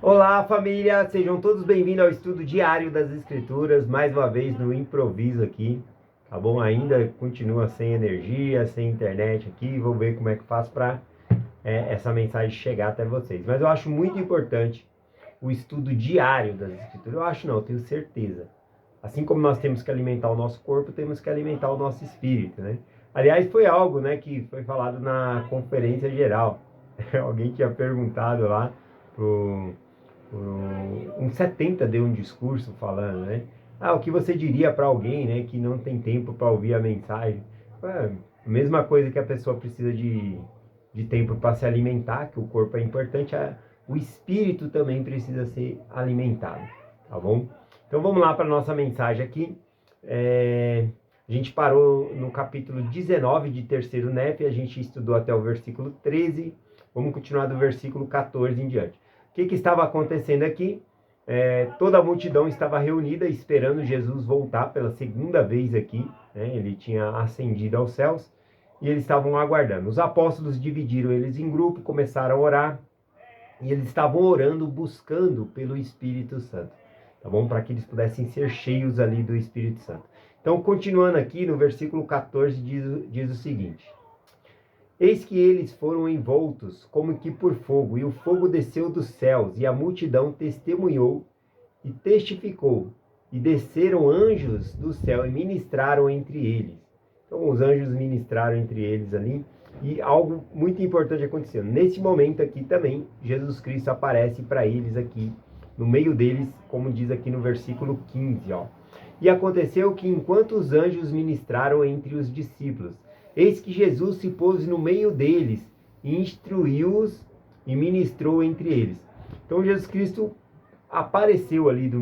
Olá, família! Sejam todos bem-vindos ao estudo diário das Escrituras, mais uma vez no improviso aqui, tá bom? Ainda continua sem energia, sem internet aqui, vou ver como é que faço para essa mensagem chegar até vocês. Mas eu acho muito importante o estudo diário das Escrituras. Eu acho não, eu tenho certeza. Assim como nós temos que alimentar o nosso corpo, temos que alimentar o nosso espírito, né? Aliás, foi algo, né, que foi falado na conferência geral. Alguém tinha perguntado lá pro um 70 deu um discurso falando, né? O que você diria para alguém, né, que não tem tempo para ouvir a mensagem? É, a mesma coisa que a pessoa precisa de tempo para se alimentar, que o corpo é importante, o espírito também precisa ser alimentado, tá bom? Então vamos lá para a nossa mensagem aqui. A gente parou no capítulo 19 de Terceiro Nef, a gente estudou até o versículo 13, vamos continuar do versículo 14 em diante. O que estava acontecendo aqui? Toda a multidão estava reunida esperando Jesus voltar pela segunda vez aqui, né? Ele tinha ascendido aos céus e eles estavam aguardando. Os apóstolos dividiram eles em grupo, começaram a orar e eles estavam orando, buscando pelo Espírito Santo, tá bom? Para que eles pudessem ser cheios ali do Espírito Santo. Então, continuando aqui no versículo 14, diz o seguinte: Eis que eles foram envoltos como que por fogo, e o fogo desceu dos céus, e a multidão testemunhou e testificou, e desceram anjos do céu e ministraram entre eles. Então os anjos ministraram entre eles ali, e algo muito importante aconteceu. Nesse momento aqui também, Jesus Cristo aparece para eles aqui, no meio deles, como diz aqui no versículo 15, ó. E aconteceu que enquanto os anjos ministraram entre os discípulos, eis que Jesus se pôs no meio deles, e instruiu-os e ministrou entre eles. Então Jesus Cristo apareceu ali do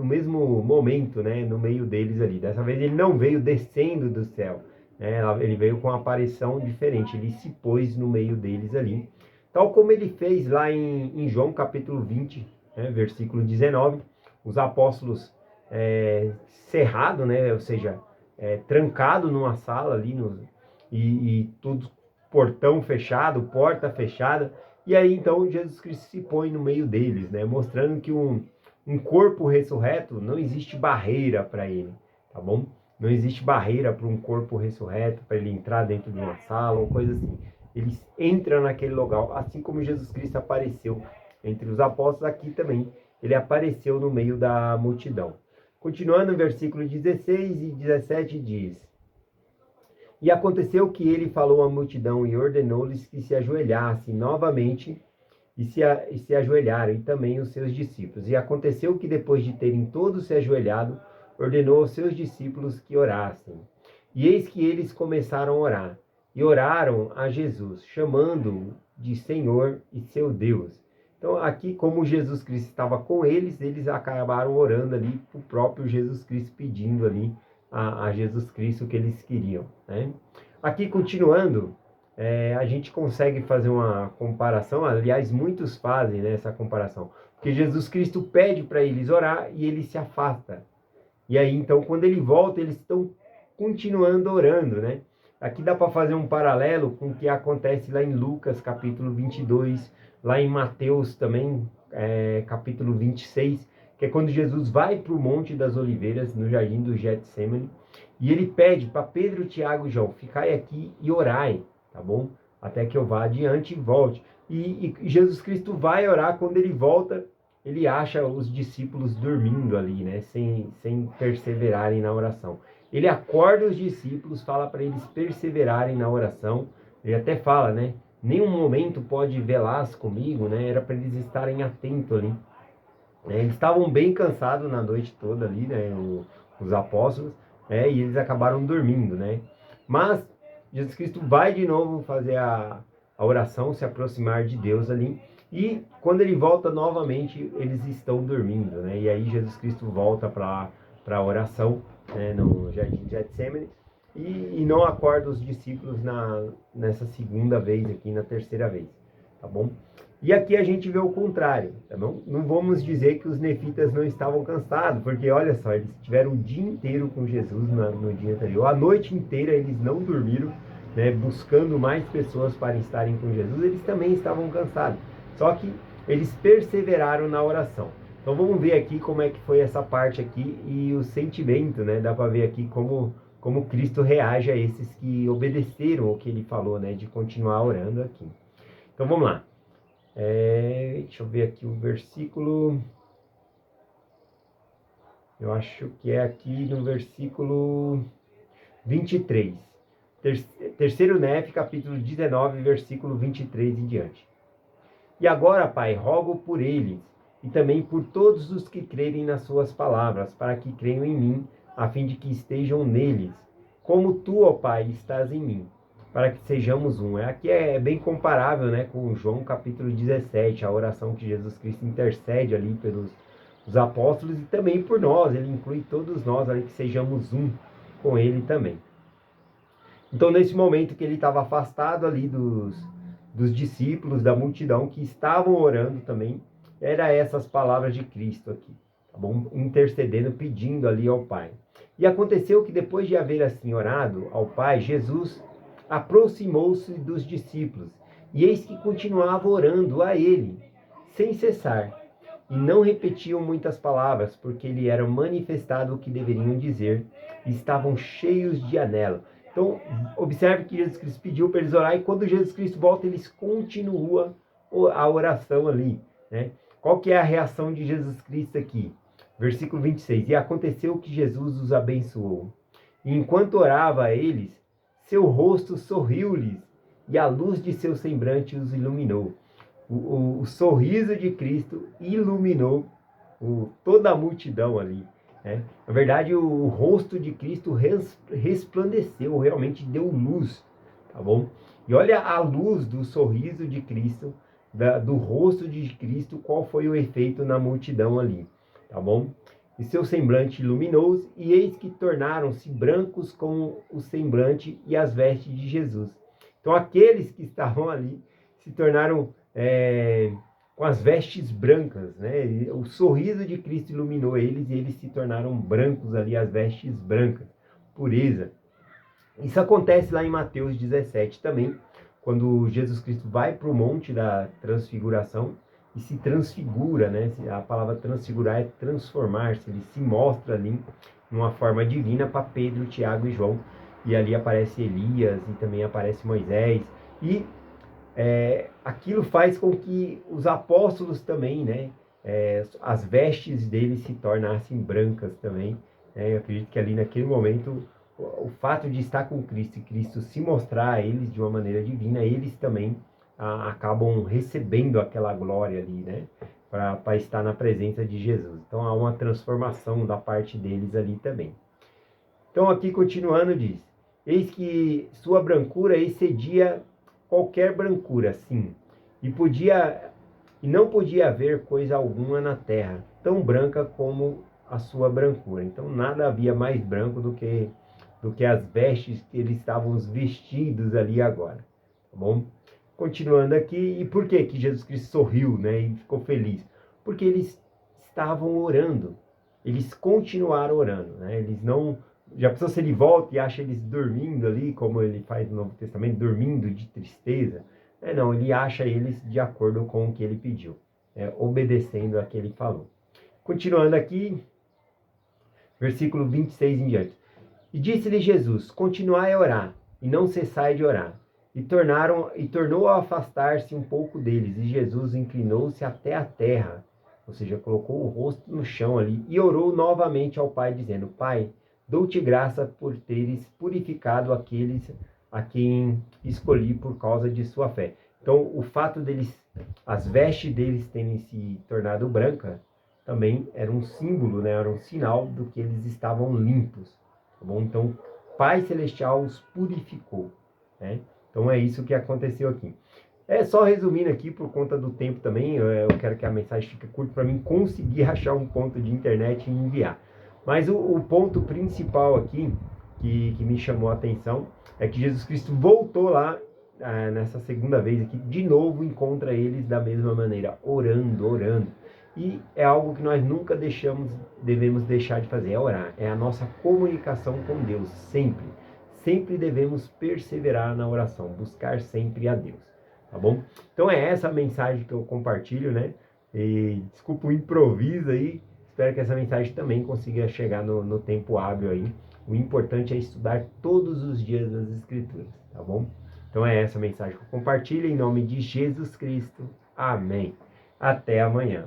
mesmo momento, né, no meio deles ali. Dessa vez ele não veio descendo do céu, né, ele veio com uma aparição diferente, ele se pôs no meio deles ali. Tal como ele fez lá em João capítulo 20, né, versículo 19, os apóstolos cerrado, né, ou seja, trancado numa sala ali, e tudo portão fechado, porta fechada, e aí então Jesus Cristo se põe no meio deles, né, mostrando que um corpo ressurreto não existe barreira para ele, tá bom? Não existe barreira para um corpo ressurreto, para ele entrar dentro de uma sala ou coisa assim. Ele entra naquele lugar, assim como Jesus Cristo apareceu entre os apóstolos, aqui também ele apareceu no meio da multidão. Continuando no versículo 16 e 17 diz: E aconteceu que ele falou à multidão e ordenou-lhes que se ajoelhassem novamente e se ajoelharam, e também os seus discípulos. E aconteceu que depois de terem todos se ajoelhado, ordenou aos seus discípulos que orassem. E eis que eles começaram a orar, e oraram a Jesus, chamando-o de Senhor e seu Deus. Então aqui, como Jesus Cristo estava com eles, eles acabaram orando ali para o próprio Jesus Cristo, pedindo ali a Jesus Cristo o que eles queriam, né? Aqui, continuando, a gente consegue fazer uma comparação, aliás, muitos fazem, né, essa comparação, porque Jesus Cristo pede para eles orar e ele se afasta. E aí, então, quando ele volta, eles estão continuando orando, né? Aqui dá para fazer um paralelo com o que acontece lá em Lucas, capítulo 22, lá em Mateus também, capítulo 26, que é quando Jesus vai para o Monte das Oliveiras, no jardim do Getsêmani, e ele pede para Pedro, Tiago e João: ficai aqui e orai, tá bom? Até que eu vá adiante e volte. E Jesus Cristo vai orar. Quando ele volta, ele acha os discípulos dormindo ali, né? Sem perseverarem na oração. Ele acorda os discípulos, fala para eles perseverarem na oração. Ele até fala, né? Nenhum momento pode velar comigo, né? Era para eles estarem atentos ali. Eles estavam bem cansados na noite toda ali, né? Os apóstolos, e eles acabaram dormindo, né? Mas Jesus Cristo vai de novo fazer a oração, se aproximar de Deus ali. E quando ele volta novamente, eles estão dormindo, né? E aí Jesus Cristo volta para a oração, né, no jardim de Getsemane, e não acorda os discípulos nessa segunda vez aqui, na terceira vez, tá bom? E aqui a gente vê o contrário, tá bom? Não vamos dizer que os nefitas não estavam cansados, porque olha só, eles tiveram o dia inteiro com Jesus no dia anterior, a noite inteira eles não dormiram, né, buscando mais pessoas para estarem com Jesus, eles também estavam cansados. Só que eles perseveraram na oração. Então vamos ver aqui como é que foi essa parte aqui e o sentimento, né? Dá para ver aqui como Cristo reage a esses que obedeceram o que ele falou, né? De continuar orando aqui. Então vamos lá. Deixa eu ver aqui o versículo. Eu acho que é aqui no versículo 23. Terceiro Nef, capítulo 19, versículo 23 em diante. E agora, Pai, rogo por eles, e também por todos os que crerem nas suas palavras, para que creiam em mim, a fim de que estejam neles, como tu, ó Pai, estás em mim, para que sejamos um. Aqui é bem comparável, né, com João capítulo 17, a oração que Jesus Cristo intercede ali pelos os apóstolos e também por nós, ele inclui todos nós ali, que sejamos um com ele também. Então, nesse momento que ele estava afastado ali dos discípulos, da multidão que estavam orando também, era essas palavras de Cristo aqui, tá bom? Intercedendo, pedindo ali ao Pai. E aconteceu que depois de haver assim orado ao Pai, Jesus aproximou-se dos discípulos, e eis que continuava orando a ele, sem cessar. E não repetiam muitas palavras, porque lhe era manifestado o que deveriam dizer, e estavam cheios de anelo. Então, observe que Jesus Cristo pediu para eles orar, e quando Jesus Cristo volta, eles continuam a oração ali, né? Qual que é a reação de Jesus Cristo aqui? Versículo 26. E aconteceu que Jesus os abençoou. E enquanto orava a eles, seu rosto sorriu-lhes, e a luz de seu semblante os iluminou. O sorriso de Cristo iluminou toda a multidão ali, né? Na verdade, o rosto de Cristo resplandeceu, realmente deu luz, tá bom? E olha a luz do sorriso de Cristo, do rosto de Cristo, qual foi o efeito na multidão ali, tá bom? E seu semblante iluminou-se, e eis que tornaram-se brancos como o semblante e as vestes de Jesus. Então aqueles que estavam ali se tornaram com as vestes brancas, né? O sorriso de Cristo iluminou eles e eles se tornaram brancos ali, as vestes brancas, pureza. Isso acontece lá em Mateus 17 também, quando Jesus Cristo vai para o monte da transfiguração e se transfigura, né? A palavra transfigurar é transformar-se, ele se mostra ali numa forma divina para Pedro, Tiago e João, e ali aparece Elias e também aparece Moisés, e aquilo faz com que os apóstolos também, né, as vestes deles se tornassem brancas também. Eu acredito que ali naquele momento, o fato de estar com Cristo e Cristo se mostrar a eles de uma maneira divina, eles também acabam recebendo aquela glória ali, né, para estar na presença de Jesus. Então há uma transformação da parte deles ali também. Então aqui continuando diz, eis que sua brancura excedia qualquer brancura, sim, e não podia haver coisa alguma na terra tão branca como a sua brancura. Então nada havia mais branco do que as vestes que eles estavam vestidos ali agora, tá bom? Continuando aqui, e por que Jesus Cristo sorriu, né, e ficou feliz? Porque eles estavam orando, eles continuaram orando, né? Eles não... Já pensou se ele volta e acha eles dormindo ali, como ele faz no Novo Testamento, dormindo de tristeza? Não, ele acha eles de acordo com o que ele pediu, obedecendo a que ele falou. Continuando aqui, versículo 26 em diante. E disse-lhe Jesus, continuai a orar, e não cessai de orar. E tornou a afastar-se um pouco deles, e Jesus inclinou-se até a terra, ou seja, colocou o rosto no chão ali, e orou novamente ao Pai, dizendo, Pai, dou-te graça por teres purificado aqueles a quem escolhi por causa de sua fé. Então, o fato deles, as vestes deles terem se tornado branca, também era um símbolo, né? Era um sinal do que eles estavam limpos. Tá bom? Então, Pai Celestial os purificou, né? Então, é isso que aconteceu aqui. Só resumindo aqui, por conta do tempo também, eu quero que a mensagem fique curta para mim conseguir achar um ponto de internet e enviar. Mas o ponto principal aqui, que me chamou a atenção, é que Jesus Cristo voltou lá, nessa segunda vez aqui, de novo encontra eles da mesma maneira, orando. E é algo que nós nunca devemos deixar de fazer, é orar. É a nossa comunicação com Deus, sempre. Sempre devemos perseverar na oração, buscar sempre a Deus. tá bom? Então é essa a mensagem que eu compartilho, né? E desculpa o improviso aí, espero que essa mensagem também consiga chegar no tempo hábil aí. O importante é estudar todos os dias as Escrituras, tá bom? Então é essa a mensagem que eu compartilho em nome de Jesus Cristo. Amém. Até amanhã.